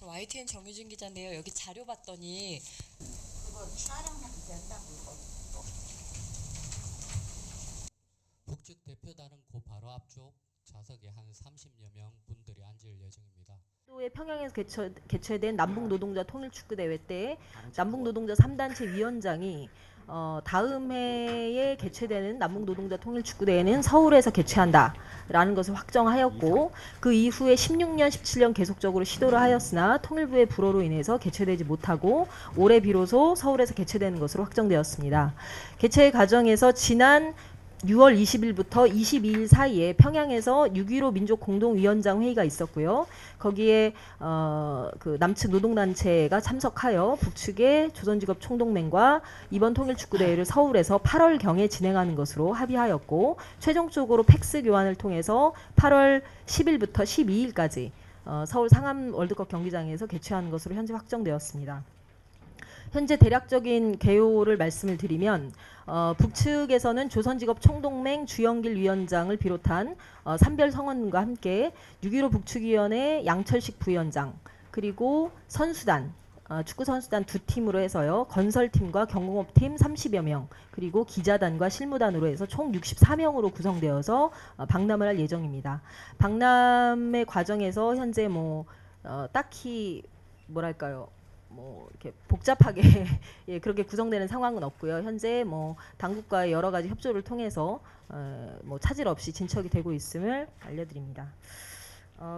저 YTN 정유진 기자인데요. 여기 자료 봤더니 그거 촬영해도 된다고. 북측 대표단은 그 바로 앞쪽 좌석에 한 30여 명 분들이 앉을 예정입니다. 에 평양에서 개최된 남북 노동자 통일 축구 대회 때 남북 노동자 3단체 위원장이 다음 해에 개최되는 남북 노동자 통일 축구 대회는 서울에서 개최한다라는 것을 확정하였고, 그 이후에 16년, 17년 계속적으로 시도를 하였으나 통일부의 불허로 인해서 개최되지 못하고 올해 비로소 서울에서 개최되는 것으로 확정되었습니다. 개최 과정에서 지난 6월 20일부터 22일 사이에 평양에서 6.15 민족공동위원장 회의가 있었고요. 거기에 그 남측 노동단체가 참석하여 북측의 조선직업 총동맹과 이번 통일축구대회를 서울에서 8월경에 진행하는 것으로 합의하였고, 최종적으로 팩스 교환을 통해서 8월 10일부터 12일까지 서울 상암 월드컵 경기장에서 개최하는 것으로 현재 확정되었습니다. 현재 대략적인 개요를 말씀을 드리면, 북측에서는 조선직업 총동맹 주영길 위원장을 비롯한 산별 성원과 함께 6.15 북측위원회 양철식 부위원장, 그리고 선수단, 축구 선수단 두 팀으로 해서요, 건설팀과 경공업팀 30여 명, 그리고 기자단과 실무단으로 해서 총 64명으로 구성되어서 방남을 할 예정입니다. 방남의 과정에서 현재 딱히 뭐랄까요, 이렇게 복잡하게 예, 그렇게 구성되는 상황은 없고요. 현재 당국과의 여러 가지 협조를 통해서 차질 없이 진척이 되고 있음을 알려드립니다.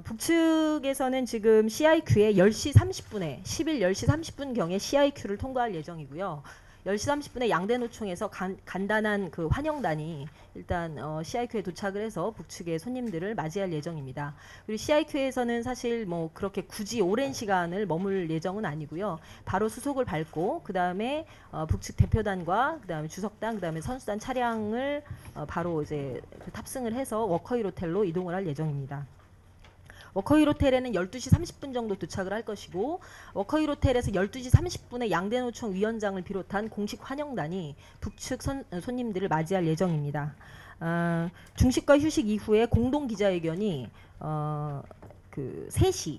북측에서는 지금 CIQ에 10시 30분에 10일 10시 30분경에 CIQ를 통과할 예정이고요. 10시 30분에 양대노총에서 간단한 그 환영단이 일단 CIQ에 도착을 해서 북측의 손님들을 맞이할 예정입니다. 그리고 CIQ에서는 사실 그렇게 굳이 오랜 시간을 머물 예정은 아니고요. 바로 수속을 밟고 그 다음에 북측 대표단과 그 다음에 주석단, 그 다음에 선수단 차량을 바로 이제 탑승을 해서 워커힐 호텔로 이동을 할 예정입니다. 워커힐 호텔에는 12시 30분 정도 도착을 할 것이고, 워커힐 호텔에서 12시 30분에 양대노총 위원장을 비롯한 공식 환영단이 북측 손님들을 맞이할 예정입니다. 중식과 휴식 이후에 공동 기자회견이 3시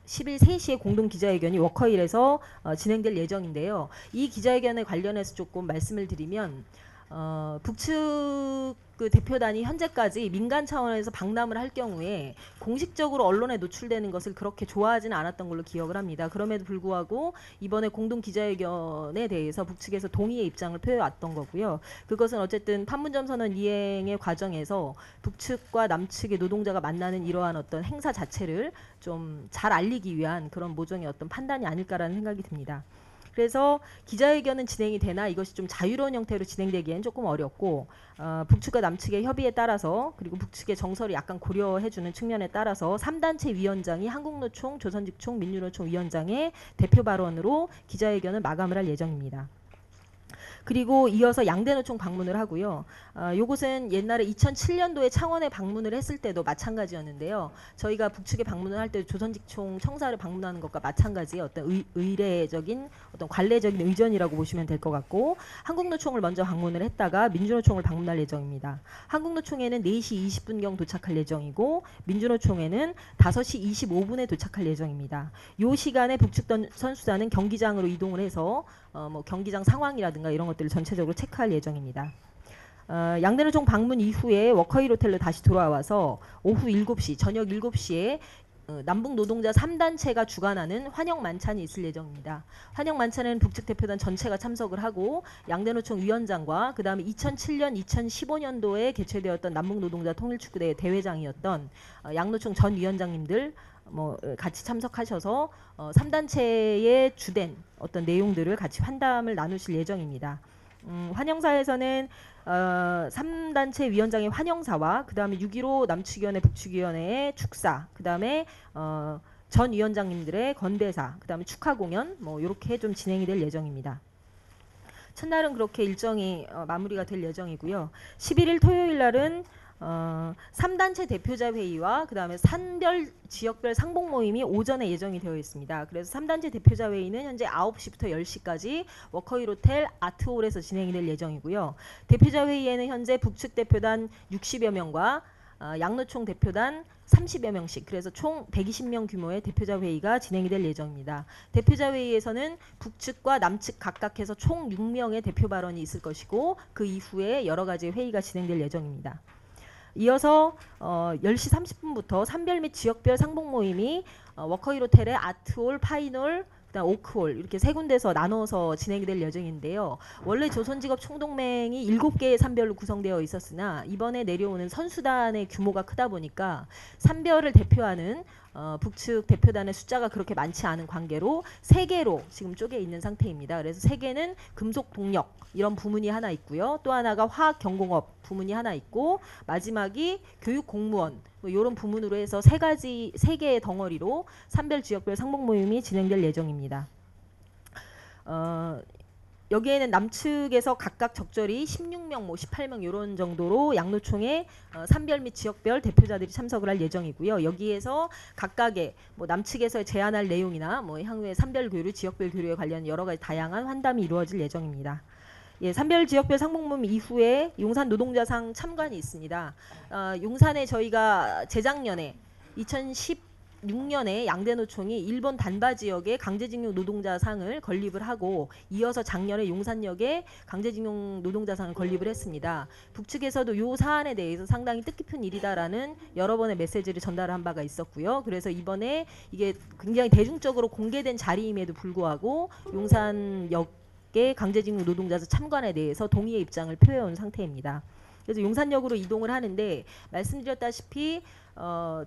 10일 3시에 공동 기자회견이 워커힐에서 진행될 예정인데요. 이 기자회견에 관련해서 조금 말씀을 드리면, 북측 그 대표단이 현재까지 민간 차원에서 방남을 할 경우에 공식적으로 언론에 노출되는 것을 그렇게 좋아하지는 않았던 걸로 기억을 합니다. 그럼에도 불구하고 이번에 공동 기자회견에 대해서 북측에서 동의의 입장을 표해왔던 거고요. 그것은 어쨌든 판문점 선언 이행의 과정에서 북측과 남측의 노동자가 만나는 이러한 어떤 행사 자체를 좀 잘 알리기 위한 그런 모종의 어떤 판단이 아닐까라는 생각이 듭니다. 그래서 기자회견은 진행이 되나 이것이 좀 자유로운 형태로 진행되기엔 조금 어렵고, 북측과 남측의 협의에 따라서, 그리고 북측의 정서를 약간 고려해주는 측면에 따라서 3단체 위원장이 한국노총, 조선직총, 민주노총 위원장의 대표 발언으로 기자회견을 마감을 할 예정입니다. 그리고 이어서 양대노총 방문을 하고요. 요것은 옛날에 2007년도에 창원에 방문을 했을 때도 마찬가지였는데요. 저희가 북측에 방문을 할 때 조선직총 청사를 방문하는 것과 마찬가지의 어떤 의례적인 어떤 관례적인 의전이라고 보시면 될 것 같고, 한국노총을 먼저 방문을 했다가 민주노총을 방문할 예정입니다. 한국노총에는 4시 20분경 도착할 예정이고, 민주노총에는 5시 25분에 도착할 예정입니다. 이 시간에 북측 선수단은 경기장으로 이동을 해서 경기장 상황이라든가 이런 것들을 전체적으로 체크할 예정입니다. 양대노총 방문 이후에 워커힐 호텔로 다시 돌아와서 오후 7시, 저녁 7시에 남북 노동자 3단체가 주관하는 환영 만찬이 있을 예정입니다. 환영 만찬에는 북측 대표단 전체가 참석을 하고, 양대노총 위원장과 그 다음에 2007년, 2015년도에 개최되었던 남북 노동자 통일축구대회 대회장이었던 양노총 전 위원장님들 같이 참석하셔서 3단체의 주된 어떤 내용들을 같이 환담을 나누실 예정입니다. 환영사에서는 3단체 위원장의 환영사와 그 다음에 6.15 남측위원회 북측위원회의 축사, 그 다음에 전 위원장님들의 건배사, 그 다음에 축하 공연 이렇게 좀 진행이 될 예정입니다. 첫날은 그렇게 일정이 마무리가 될 예정이고요. 11일 토요일 날은 3단체 대표자 회의와 그 다음에 산별 지역별 상봉 모임이 오전에 예정이 되어 있습니다. 그래서 3단체 대표자 회의는 현재 9시부터 10시까지 워커힐 호텔 아트홀에서 진행이 될 예정이고요. 대표자 회의에는 현재 북측 대표단 60여 명과 양로총 대표단 30여 명씩, 그래서 총 120명 규모의 대표자 회의가 진행이 될 예정입니다. 대표자 회의에서는 북측과 남측 각각 해서 총 6명의 대표 발언이 있을 것이고 그 이후에 여러 가지 회의가 진행될 예정입니다. 이어서 10시 30분부터 산별 및 지역별 상봉 모임이 워커힐 호텔의 아트홀, 파인홀, 그다음 오크홀 이렇게 세 군데서 나눠서 진행이 될 예정인데요. 원래 조선직업 총동맹이 7개의 산별로 구성되어 있었으나 이번에 내려오는 선수단의 규모가 크다 보니까 산별을 대표하는 북측 대표단의 숫자가 그렇게 많지 않은 관계로 3개로 지금 쪼개 있는 상태입니다. 그래서 3개는 금속 동력 이런 부문이 하나 있고요. 또 하나가 화학 경공업 부문이 하나 있고 마지막이 교육 공무원 뭐 이런 부문으로 해서 3개의 덩어리로 산별 지역별 상봉 모임이 진행될 예정입니다. 여기에는 남측에서 각각 적절히 16명, 뭐 18명 이런 정도로 양로총의 산별 및 지역별 대표자들이 참석을 할 예정이고요. 여기에서 각각의 뭐 남측에서 제안할 내용이나 뭐 향후의 산별 교류, 지역별 교류에 관련 여러 가지 다양한 환담이 이루어질 예정입니다. 예, 산별 지역별 상봉모임 이후에 용산 노동자상 참관이 있습니다. 용산에 저희가 재작년에 2016년에 양대노총이 일본 단바 지역에 강제징용 노동자상을 건립을 하고 이어서 작년에 용산역에 강제징용 노동자상을 건립을 했습니다. 북측에서도 이 사안에 대해서 상당히 뜻깊은 일이다라는 여러 번의 메시지를 전달한 바가 있었고요. 그래서 이번에 이게 굉장히 대중적으로 공개된 자리임에도 불구하고 용산역 강제징용 노동자사 참관에 대해서 동의의 입장을 표해온 상태입니다. 그래서 용산역으로 이동을 하는데 말씀드렸다시피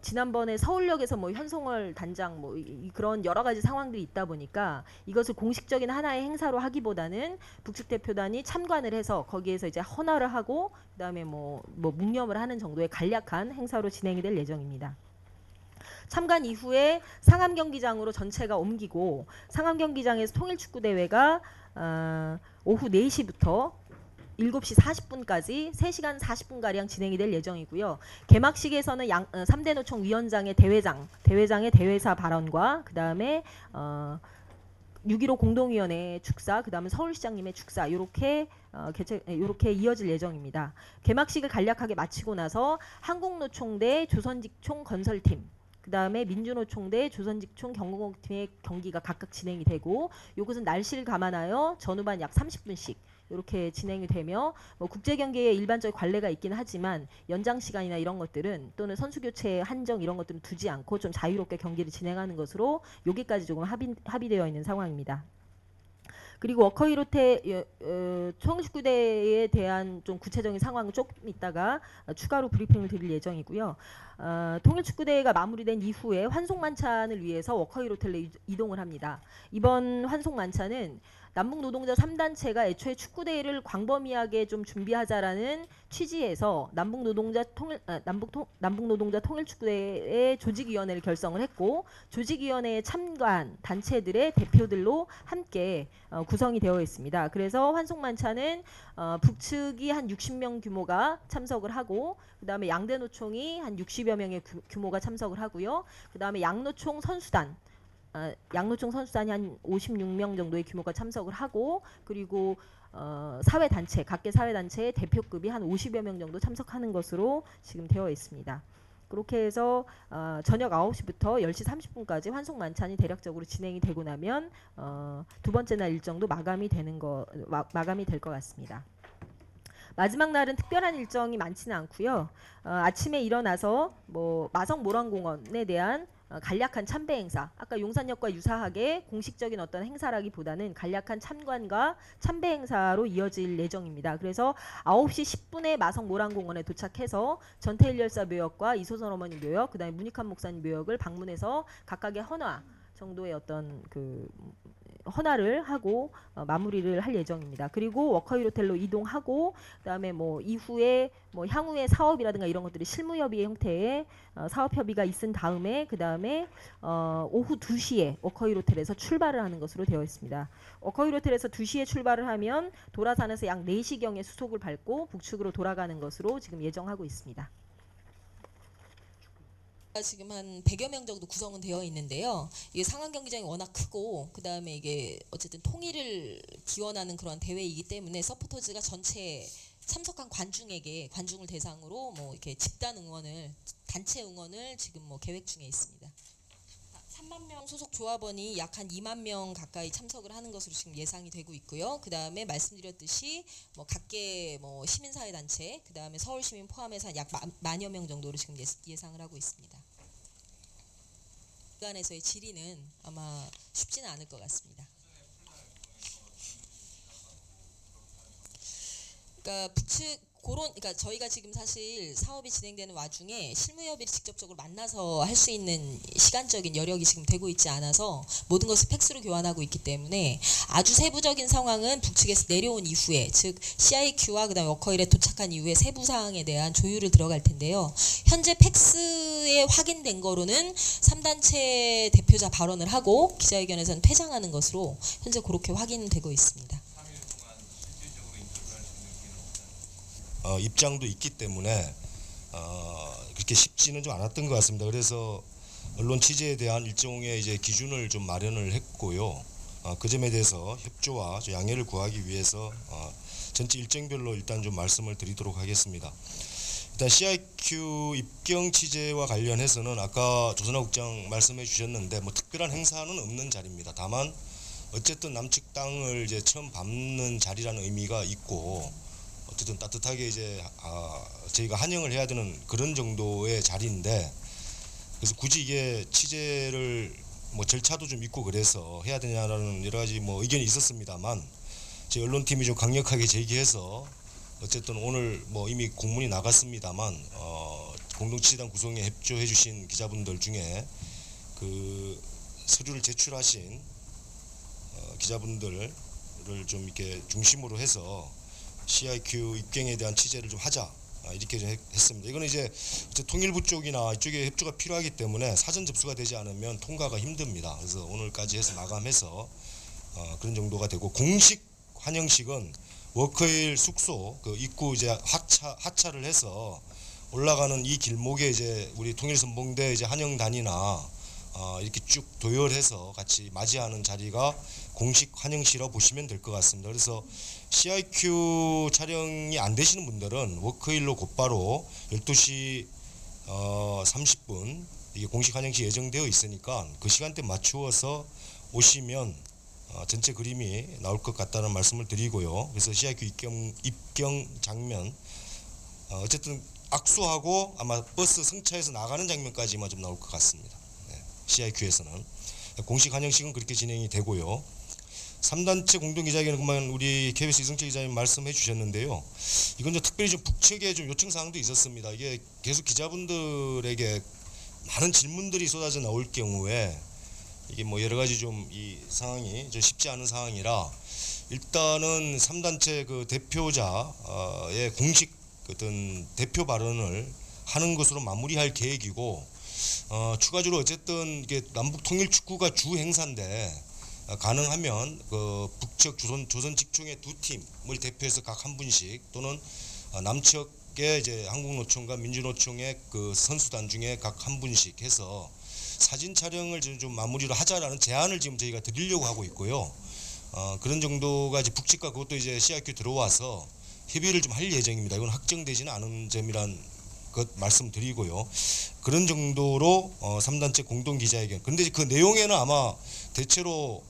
지난번에 서울역에서 뭐 현송월 단장 뭐 그런 여러 가지 상황들이 있다 보니까 이것을 공식적인 하나의 행사로 하기보다는 북측 대표단이 참관을 해서 거기에서 이제 헌화를 하고 그다음에 뭐 묵념을 하는 정도의 간략한 행사로 진행이 될 예정입니다. 참관 이후에 상암 경기장으로 전체가 옮기고 상암 경기장에서 통일축구대회가 오후 4시부터 7시 40분까지 3시간 40분가량 진행이 될 예정이고요. 개막식에서는 3대 노총 위원장의 대회장의 대회사 발언과 그 다음에 6.15 공동위원회 축사, 그 다음에 서울시장님의 축사 이렇게 이어질 예정입니다. 개막식을 간략하게 마치고 나서 한국노총대 조선직총 건설팀 그 다음에 민주노총대 조선직총 경공업팀의 경기가 각각 진행이 되고 이것은 날씨를 감안하여 전후반 약 30분씩 이렇게 진행이 되며 뭐 국제 경기에 일반적인 관례가 있긴 하지만 연장 시간이나 이런 것들은 또는 선수 교체 한정 이런 것들은 두지 않고 좀 자유롭게 경기를 진행하는 것으로 여기까지 조금 합의되어 있는 상황입니다. 그리고 워커힐 호텔 총축구대회에 대한 좀 구체적인 상황은 조금 있다가 추가로 브리핑을 드릴 예정이고요. 통일축구대회가 마무리된 이후에 환송만찬을 위해서 워커힐 호텔로 이동을 합니다. 이번 환송만찬은 남북노동자 3단체가 애초에 축구대회를 광범위하게 좀 준비하자라는 취지에서 남북노동자 통일축구대회 조직위원회를 결성을 했고 조직위원회에 참가한 단체들의 대표들로 함께 구성이 되어 있습니다. 그래서 환송만찬은 북측이 한 60명 규모가 참석을 하고 그 다음에 양대노총이 한 60여 명의 규모가 참석을 하고요. 그 다음에 양노총 선수단이 한 56명 정도의 규모가 참석을 하고 그리고 사회단체, 각계 사회단체의 대표급이 한 50여 명 정도 참석하는 것으로 지금 되어 있습니다. 그렇게 해서 저녁 9시부터 10시 30분까지 환송만찬이 대략적으로 진행이 되고 나면 두 번째 날 일정도 마감이 될 것 같습니다. 마지막 날은 특별한 일정이 많지는 않고요. 아침에 일어나서 뭐 마성 모란공원에 대한 간략한 참배 행사, 아까 용산역과 유사하게 공식적인 어떤 행사라기보다는 간략한 참관과 참배 행사로 이어질 예정입니다. 그래서 9시 10분에 마성 모란공원에 도착해서 전태일 열사 묘역과 이소선 어머니 묘역, 그다음에 문익환 목사님 묘역을 방문해서 각각의 헌화 정도의 어떤 그 헌화를 하고 마무리를 할 예정입니다. 그리고 워커힐 호텔로 이동하고 그다음에 뭐 이후에 뭐 향후의 사업이라든가 이런 것들이 실무 협의의 형태의 사업 협의가 있은 다음에 그다음에 오후 2시에 워커힐 호텔에서 출발을 하는 것으로 되어 있습니다. 워커힐 호텔에서 2시에 출발을 하면 도라산에서 약 4시경에 수속을 밟고 북측으로 돌아가는 것으로 지금 예정하고 있습니다. 지금 한 100여 명 정도 구성은 되어 있는데요. 이게 상암 경기장이 워낙 크고 그다음에 이게 어쨌든 통일을 기원하는 그런 대회이기 때문에 서포터즈가 전체 참석한 관중을 대상으로 뭐 이렇게 집단 응원을 단체 응원을 지금 뭐 계획 중에 있습니다. 3만 명 소속 조합원이 약 한 2만 명 가까이 참석을 하는 것으로 지금 예상이 되고 있고요. 그 다음에 말씀드렸듯이 뭐 각계 뭐 시민사회 단체, 그 다음에 서울시민 포함해서 약 만여 명 정도로 지금 예상을 하고 있습니다. 기관에서의 질의는 아마 쉽지는 않을 것 같습니다. 그러니까 그러니까 저희가 지금 사실 사업이 진행되는 와중에 실무협의를 직접적으로 만나서 할 수 있는 시간적인 여력이 지금 되고 있지 않아서 모든 것을 팩스로 교환하고 있기 때문에 아주 세부적인 상황은 북측에서 내려온 이후에, 즉 CIQ와 그다음에 워커힐에 도착한 이후에 세부 사항에 대한 조율을 들어갈 텐데요. 현재 팩스에 확인된 거로는 3단체 대표자 발언을 하고 기자회견에서는 퇴장하는 것으로 현재 그렇게 확인되고 있습니다. 입장도 있기 때문에 그렇게 쉽지는 좀 않았던 것 같습니다. 그래서 언론 취재에 대한 일종의 이제 기준을 좀 마련을 했고요. 그 점에 대해서 협조와 양해를 구하기 위해서 전체 일정별로 일단 좀 말씀을 드리도록 하겠습니다. 일단 CIQ 입경 취재와 관련해서는 아까 조선하 국장 말씀해 주셨는데 뭐 특별한 행사는 없는 자리입니다. 다만 어쨌든 남측 땅을 이제 처음 밟는 자리라는 의미가 있고, 어쨌든 따뜻하게 이제 저희가 환영을 해야 되는 그런 정도의 자리인데, 그래서 굳이 이게 취재를 뭐 절차도 좀 있고 그래서 해야 되냐라는 여러 가지 뭐 의견이 있었습니다만, 저희 언론팀이 좀 강력하게 제기해서 어쨌든 오늘 뭐 이미 공문이 나갔습니다만 공동취재단 구성에 협조해 주신 기자분들 중에 그 서류를 제출하신 기자분들을 좀 이렇게 중심으로 해서 CIQ 입경에 대한 취재를 좀 하자, 이렇게 좀 했습니다. 이거는 이제 통일부 쪽이나 이쪽에 협조가 필요하기 때문에 사전 접수가 되지 않으면 통과가 힘듭니다. 그래서 오늘까지 해서 마감해서 그런 정도가 되고, 공식 환영식은 워커힐 숙소 그 입구 이제 하차를 해서 올라가는 이 길목에 이제 우리 통일선봉대 이제 환영단이나 이렇게 쭉 도열해서 같이 맞이하는 자리가 공식 환영시라고 보시면 될 것 같습니다. 그래서 CIQ 촬영이 안 되시는 분들은 워크힐로 곧바로 12시 30분 이게 공식 환영시 예정되어 있으니까 그 시간대 맞추어서 오시면 전체 그림이 나올 것 같다는 말씀을 드리고요. 그래서 CIQ 입경 장면 어쨌든 악수하고 아마 버스 승차해서 나가는 장면까지만 좀 나올 것 같습니다. CIQ에서는 공식 환영식은 그렇게 진행이 되고요. 3단체 공동기자회견은 우리 KBS 이승철 기자님 말씀해 주셨는데요. 이건 좀 특별히 좀 북측에 좀 요청 사항도 있었습니다. 이게 계속 기자분들에게 많은 질문들이 쏟아져 나올 경우에 이게 뭐 여러 가지 좀 이 상황이 좀 쉽지 않은 상황이라 일단은 3단체 그 대표자의 공식 어떤 대표 발언을 하는 것으로 마무리할 계획이고, 추가적으로 어쨌든 이게 남북 통일 축구가 주 행사인데 가능하면 그 북측 조선 직총의 두 팀을 대표해서 각 한 분씩, 또는 남측의 이제 한국노총과 민주노총의 그 선수단 중에 각 한 분씩 해서 사진 촬영을 좀 마무리로 하자라는 제안을 지금 저희가 드리려고 하고 있고요. 그런 정도가 이제 북측과 그것도 이제 CIQ 들어와서 협의를 좀 할 예정입니다. 이건 확정되지는 않은 점이란 것 말씀드리고요. 그런 정도로 3단체 공동기자회견. 그런데 그 내용에는 아마 대체로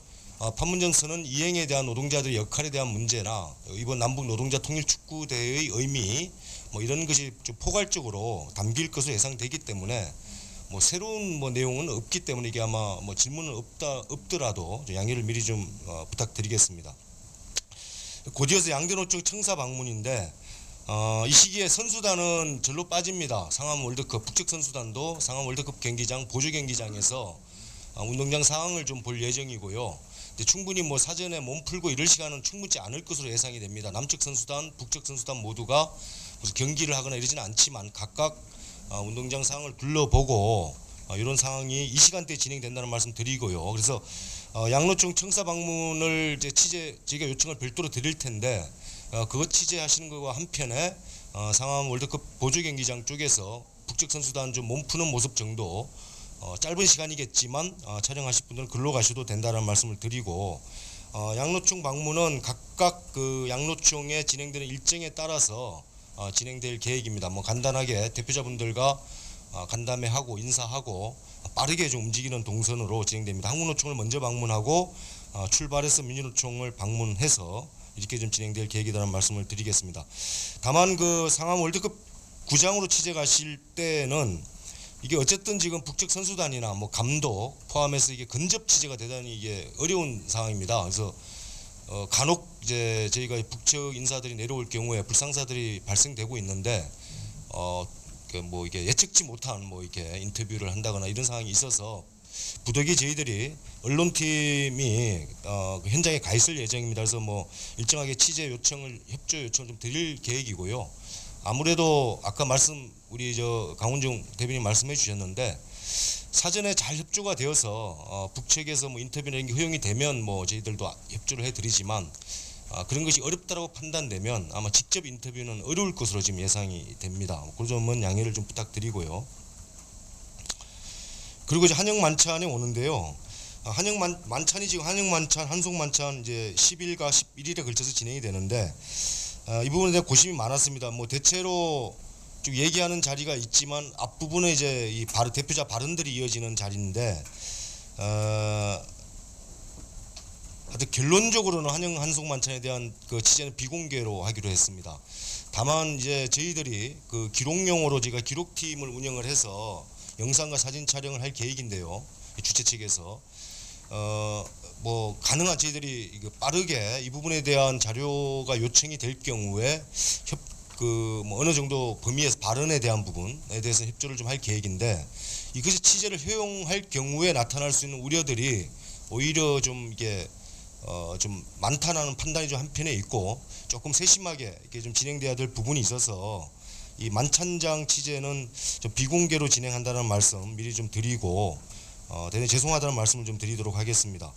판문점 선언 이행에 대한 노동자들의 역할에 대한 문제나 이번 남북 노동자 통일축구대회의 의미 뭐 이런 것이 좀 포괄적으로 담길 것으로 예상되기 때문에 뭐 새로운 뭐 내용은 없기 때문에 이게 아마 뭐 질문은 없더라도 양해를 미리 좀 부탁드리겠습니다. 곧이어서 양대노총 청사 방문인데 이 시기에 선수단은 절로 빠집니다. 상암 월드컵 북측 선수단도 상암 월드컵 경기장 보조 경기장에서 운동장 상황을 좀 볼 예정이고요. 충분히 뭐 사전에 몸 풀고 이럴 시간은 충분치 않을 것으로 예상이 됩니다. 남측 선수단, 북측 선수단 모두가 무슨 경기를 하거나 이러지는 않지만 각각 운동장 상황을 둘러보고 이런 상황이 이 시간대에 진행된다는 말씀 드리고요. 그래서 양노총 청사 방문을 이제 저희가 요청을 별도로 드릴 텐데 그것 취재하시는 것과 한편에 상암 월드컵 보조 경기장 쪽에서 북측 선수단 좀 몸 푸는 모습 정도 짧은 시간이겠지만 촬영하실 분들은 글로 가셔도 된다는 말씀을 드리고, 양로총 방문은 각각 그 양로총에 진행되는 일정에 따라서 진행될 계획입니다. 뭐 간단하게 대표자분들과 간담회하고 인사하고 빠르게 좀 움직이는 동선으로 진행됩니다. 한국노총을 먼저 방문하고 출발해서 민주노총을 방문해서 이렇게 좀 진행될 계획이라는 말씀을 드리겠습니다. 다만 그 상암 월드컵 구장으로 취재 가실 때는 이게 어쨌든 지금 북측 선수단이나 뭐 감독 포함해서 이게 근접 취재가 대단히 이게 어려운 상황입니다. 그래서 간혹 이제 저희가 북측 인사들이 내려올 경우에 불상사들이 발생되고 있는데 뭐 이게 예측치 못한 뭐 이렇게 인터뷰를 한다거나 이런 상황이 있어서 부득이 저희들이 언론팀이 현장에 가 있을 예정입니다. 그래서 뭐 일정하게 취재 요청을 협조 요청을 좀 드릴 계획이고요. 아무래도 아까 우리 강훈중 대변인 말씀해 주셨는데 사전에 잘 협조가 되어서 북측에서 뭐 인터뷰나 이런 게 허용이 되면 뭐 저희들도 협조를 해드리지만 그런 것이 어렵다고 판단되면 아마 직접 인터뷰는 어려울 것으로 지금 예상이 됩니다. 그 점은 양해를 좀 부탁드리고요. 그리고 이제 한영 만찬에 오는데요. 한영 만찬이 지금 한영 만찬, 한송 만찬 이제 10일과 11일에 걸쳐서 진행이 되는데 이 부분에 대한 고심이 많았습니다. 뭐 대체로 좀 얘기하는 자리가 있지만 앞부분에 이제 이 대표자 발언들이 이어지는 자리인데 하여튼 결론적으로는 한영 한송 만찬에 대한 그 취재는 비공개로 하기로 했습니다. 다만 이제 저희들이 그 기록용으로 제가 기록팀을 운영을 해서 영상과 사진 촬영을 할 계획인데요. 주최 측에서 뭐 가능한 저희들이 빠르게 이 부분에 대한 자료가 요청이 될 경우에 뭐 어느 정도 범위에서 발언에 대한 부분에 대해서 협조를 좀 할 계획인데 이것이 취재를 허용할 경우에 나타날 수 있는 우려들이 오히려 좀 이게 좀 많다는 판단이 좀 한편에 있고 조금 세심하게 이렇게 좀 진행돼야 될 부분이 있어서 이 만찬장 취재는 좀 비공개로 진행한다는 말씀 미리 좀 드리고 대단히 죄송하다는 말씀을 좀 드리도록 하겠습니다.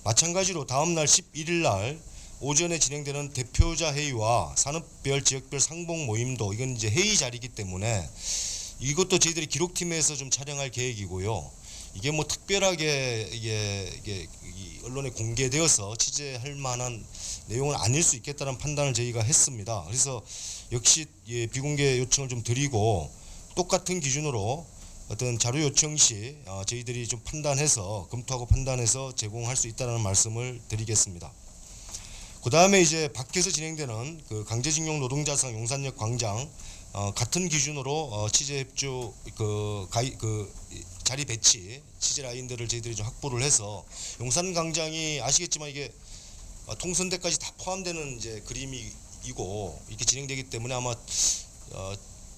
마찬가지로 다음 날 11일 날 오전에 진행되는 대표자 회의와 산업별 지역별 상봉 모임도 이건 이제 회의 자리이기 때문에 이것도 저희들이 기록팀에서 좀 촬영할 계획이고요. 이게 뭐 특별하게 이게 언론에 공개되어서 취재할 만한 내용은 아닐 수 있겠다는 판단을 저희가 했습니다. 그래서 역시 비공개 요청을 좀 드리고 똑같은 기준으로 어떤 자료 요청 시 저희들이 좀 판단해서 검토하고 판단해서 제공할 수 있다는 말씀을 드리겠습니다. 그 다음에 이제 밖에서 진행되는 그 강제징용 노동자상 용산역 광장 같은 기준으로 취재 협조 자리 배치 취재 라인들을 저희들이 좀 확보를 해서 용산 광장이 아시겠지만 이게 통선대까지 다 포함되는 이제 그림이고 이렇게 진행되기 때문에 아마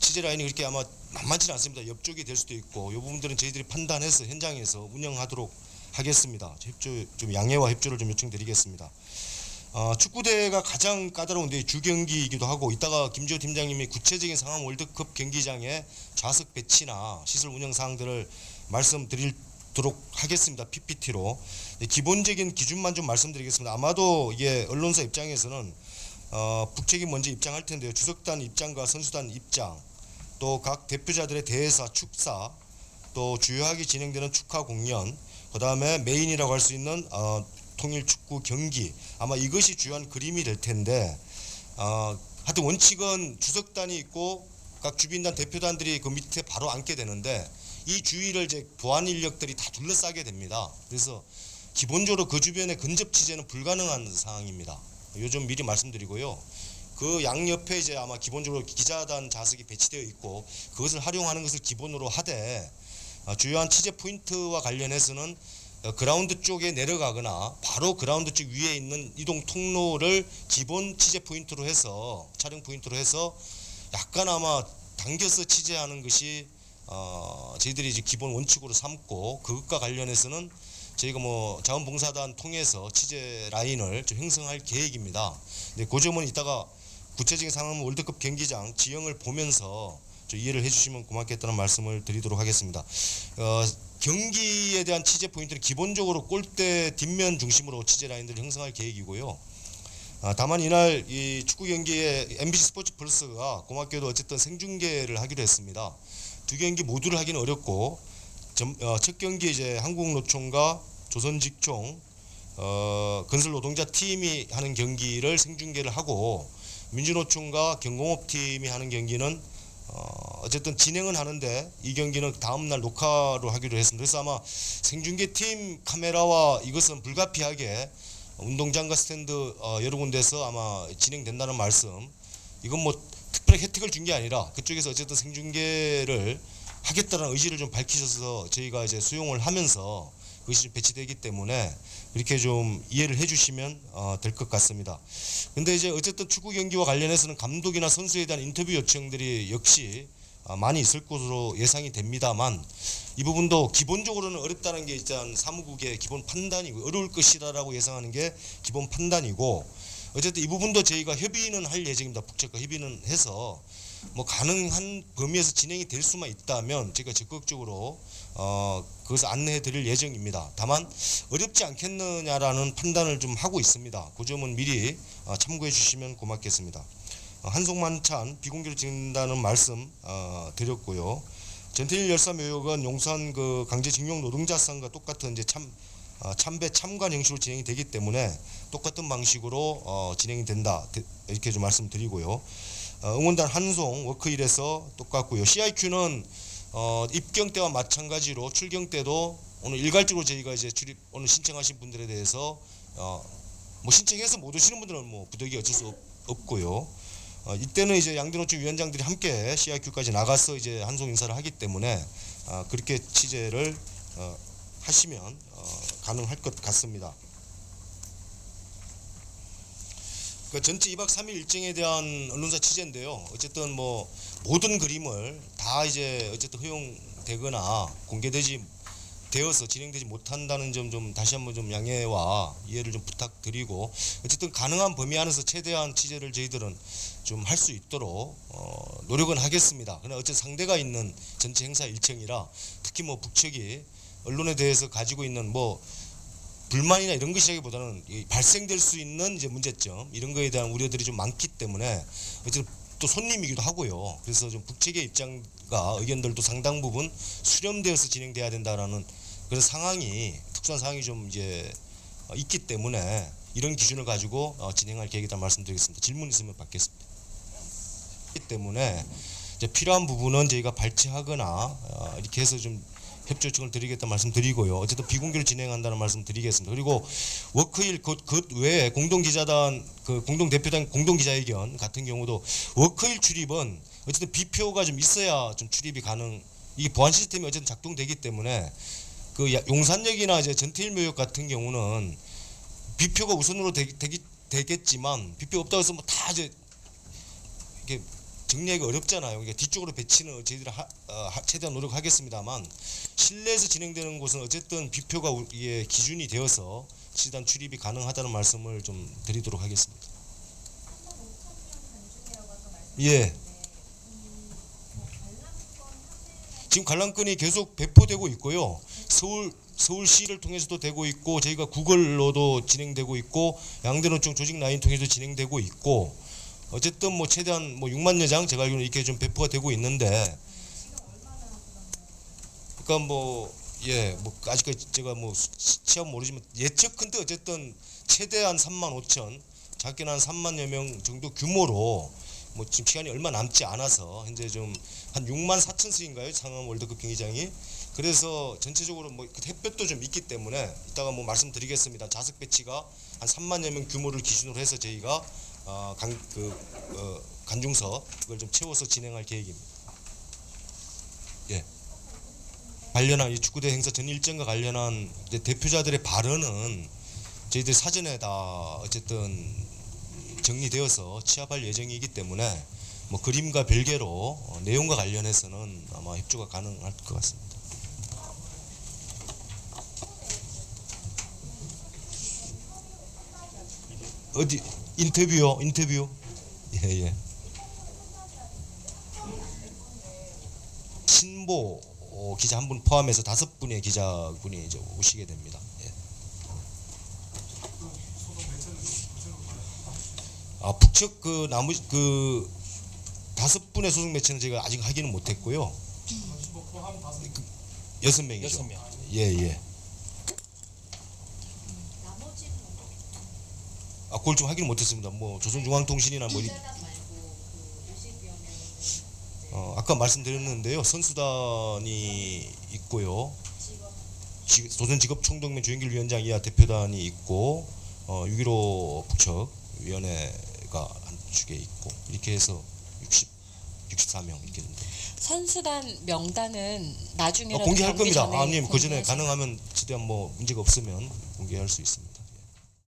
취재 라인이 그렇게 아마 만만치는 않습니다. 옆쪽이 될 수도 있고 이 부분들은 저희들이 판단해서 현장에서 운영하도록 하겠습니다. 협조 좀 양해와 협조를 좀 요청드리겠습니다. 축구대회가 가장 까다로운데 주경기이기도 하고 이따가 김지호 팀장님이 구체적인 상암 월드컵 경기장의 좌석 배치나 시설 운영 사항들을 말씀드리도록 하겠습니다. PPT로 기본적인 기준만 좀 말씀드리겠습니다. 아마도 이게 언론사 입장에서는 북측이 먼저 입장할 텐데요. 주석단 입장과 선수단 입장 또 각 대표자들의 대회사 축사 또 주요하게 진행되는 축하 공연 그 다음에 메인이라고 할 수 있는 통일 축구 경기 아마 이것이 주요한 그림이 될 텐데 하여튼 원칙은 주석단이 있고 각 주빈단 대표단들이 그 밑에 바로 앉게 되는데 이 주위를 이제 보안 인력들이 다 둘러싸게 됩니다. 그래서 기본적으로 그 주변의 근접 취재는 불가능한 상황입니다. 요즘 미리 말씀드리고요. 그 양옆에 이제 아마 기본적으로 기자단 좌석이 배치되어 있고 그것을 활용하는 것을 기본으로 하되 주요한 취재 포인트와 관련해서는 그라운드 쪽에 내려가거나 바로 그라운드 쪽 위에 있는 이동 통로를 기본 취재 포인트로 해서 촬영 포인트로 해서 약간 아마 당겨서 취재하는 것이 저희들이 이제 기본 원칙으로 삼고 그것과 관련해서는 저희가 뭐 자원봉사단 통해서 취재 라인을 좀 형성할 계획입니다. 근데 그 점은 이따가 구체적인 상황은 월드컵 경기장 지형을 보면서 좀 이해를 해주시면 고맙겠다는 말씀을 드리도록 하겠습니다. 경기에 대한 취재 포인트는 기본적으로 골대 뒷면 중심으로 취재 라인들을 형성할 계획이고요. 다만 이날 이 축구 경기에 MBC 스포츠 플러스가 고맙게도 어쨌든 생중계를 하기로 했습니다. 두 경기 모두를 하기는 어렵고 첫 경기 이제 한국노총과 조선직총 건설 노동자 팀이 하는 경기를 생중계를 하고 민주노총과 경공업 팀이 하는 경기는 어쨌든 진행은 하는데 이 경기는 다음날 녹화로 하기로 했습니다. 그래서 아마 생중계 팀 카메라와 이것은 불가피하게 운동장과 스탠드 여러 군데서 아마 진행된다는 말씀. 이건 뭐 특별히 혜택을 준 게 아니라 그쪽에서 어쨌든 생중계를 하겠다는 의지를 좀 밝히셔서 저희가 이제 수용을 하면서 그것이 배치되기 때문에 이렇게 좀 이해를 해주시면 될 것 같습니다. 근데 이제 어쨌든 축구 경기와 관련해서는 감독이나 선수에 대한 인터뷰 요청들이 역시 많이 있을 것으로 예상이 됩니다만 이 부분도 기본적으로는 어렵다는 게 일단 사무국의 기본 판단이고 어려울 것이라고 예상하는 게 기본 판단이고 어쨌든 이 부분도 저희가 협의는 할 예정입니다. 북측과 협의는 해서 뭐 가능한 범위에서 진행이 될 수만 있다면 제가 적극적으로 그것을 안내해 드릴 예정입니다. 다만 어렵지 않겠느냐라는 판단을 좀 하고 있습니다. 그 점은 미리 참고해 주시면 고맙겠습니다. 한송만찬 비공개로 진행된다는 말씀 드렸고요. 전태일 열사 묘역은 용산 그 강제징용 노동자 상과 똑같은 이제 참배 참관 형식으로 진행이 되기 때문에 똑같은 방식으로 진행이 된다 이렇게 좀 말씀드리고요. 응원단 한송 워크힐에서 똑같고요. CIQ는 입경 때와 마찬가지로 출경 때도 오늘 일괄적으로 저희가 이제 출입 오늘 신청하신 분들에 대해서 뭐 신청해서 못 오시는 분들은 뭐 부득이 어쩔 수 없고요. 이때는 이제 양대노총 위원장들이 함께 CIQ까지 나가서 이제 한송 인사를 하기 때문에 그렇게 취재를 하시면 가능할 것 같습니다. 그 전체 2박 3일 일정에 대한 언론사 취재인데요. 어쨌든 뭐 모든 그림을 다 이제 어쨌든 허용되거나 되어서 진행되지 못한다는 점 좀 다시 한번 좀 양해와 이해를 좀 부탁드리고 어쨌든 가능한 범위 안에서 최대한 취재를 저희들은 좀 할 수 있도록 노력은 하겠습니다. 그러나 어쨌든 상대가 있는 전체 행사 일정이라 특히 뭐 북측이 언론에 대해서 가지고 있는 뭐 불만이나 이런 것이라기보다는 발생될 수 있는 이제 문제점 이런 거에 대한 우려들이 좀 많기 때문에 어쨌든 또 손님이기도 하고요. 그래서 좀 북측의 입장과 의견들도 상당 부분 수렴되어서 진행돼야 된다라는 그런 상황이 특수한 상황이 좀 이제 있기 때문에 이런 기준을 가지고 진행할 계획이다 말씀드리겠습니다. 질문 있으면 받겠습니다. 그렇기 때문에 이제 필요한 부분은 저희가 발췌하거나 이렇게 해서 좀 협조 요청을 드리겠다 말씀드리고요. 어쨌든 비공개로 진행한다는 말씀드리겠습니다. 그리고 워크힐 그 외에 공동기자단 그 공동대표단 공동기자회견 같은 경우도 워크힐 출입은 어쨌든 비표가 좀 있어야 좀 출입이 가능. 이게 보안 시스템이 어쨌든 작동되기 때문에 그 용산역이나 이제 전태일 묘역 같은 경우는 비표가 우선으로 되겠지만 비표 없다고 해서 뭐 다 이제 이게 정리하기 어렵잖아요. 그러니까 뒤쪽으로 배치는 저희들이 최대한 노력하겠습니다만 실내에서 진행되는 곳은 어쨌든 비표가 이게 기준이 되어서 시단 출입이 가능하다는 말씀을 좀 드리도록 하겠습니다. 예. 지금 관람권이 계속 배포되고 있고요. 서울시를 통해서도 되고 있고 저희가 구글로도 진행되고 있고 양대노총 조직 라인 통해서 진행되고 있고 어쨌든 뭐 최대한 뭐 6만여 장 제가 알기로는 이렇게 좀 배포가 되고 있는데 그러니까 뭐 예 뭐 아직까지 제가 뭐 시험 모르지만 예측컨대 어쨌든 최대한 3만 5천 작게는 한 3만여 명 정도 규모로 뭐 지금 시간이 얼마 남지 않아서 현재 좀 한 6만 4천 수인가요 상암 월드컵 경기장이 그래서 전체적으로 뭐 햇볕도 좀 있기 때문에 이따가 뭐 말씀드리겠습니다. 좌석 배치가 한 3만여 명 규모를 기준으로 해서 저희가 관중석 그걸 좀 채워서 진행할 계획입니다. 예. 관련한 이 축구대 행사 전 일정과 관련한 이제 대표자들의 발언은 저희들 사전에 다 어쨌든 정리되어서 취합할 예정이기 때문에 뭐 그림과 별개로 내용과 관련해서는 아마 협조가 가능할 것 같습니다. 어디 인터뷰요? 인터뷰. 예. 신보 기자 한 분 포함해서 5분의 기자분이 이제 오시게 됩니다. 예. 북측 그 나머지 그 5분의 소속 매체는 제가 아직 확인은 못했고요. 6명이죠. 6명. 예. 나머지 그걸 좀 확인 못했습니다. 뭐 조선중앙통신이나 뭐 아까 말씀드렸는데요. 선수단이 있고요. 조선직업총동맹 조영길위원장 이하 대표단이 있고 6.15 북측위원회가 한쪽에 있고 이렇게 해서 64명 이렇게 됩니다. 선수단 명단은 나중에 공개할 겁니다. 아님 그 전에 가능하면 최대한 뭐 문제가 없으면 공개할 수 있습니다.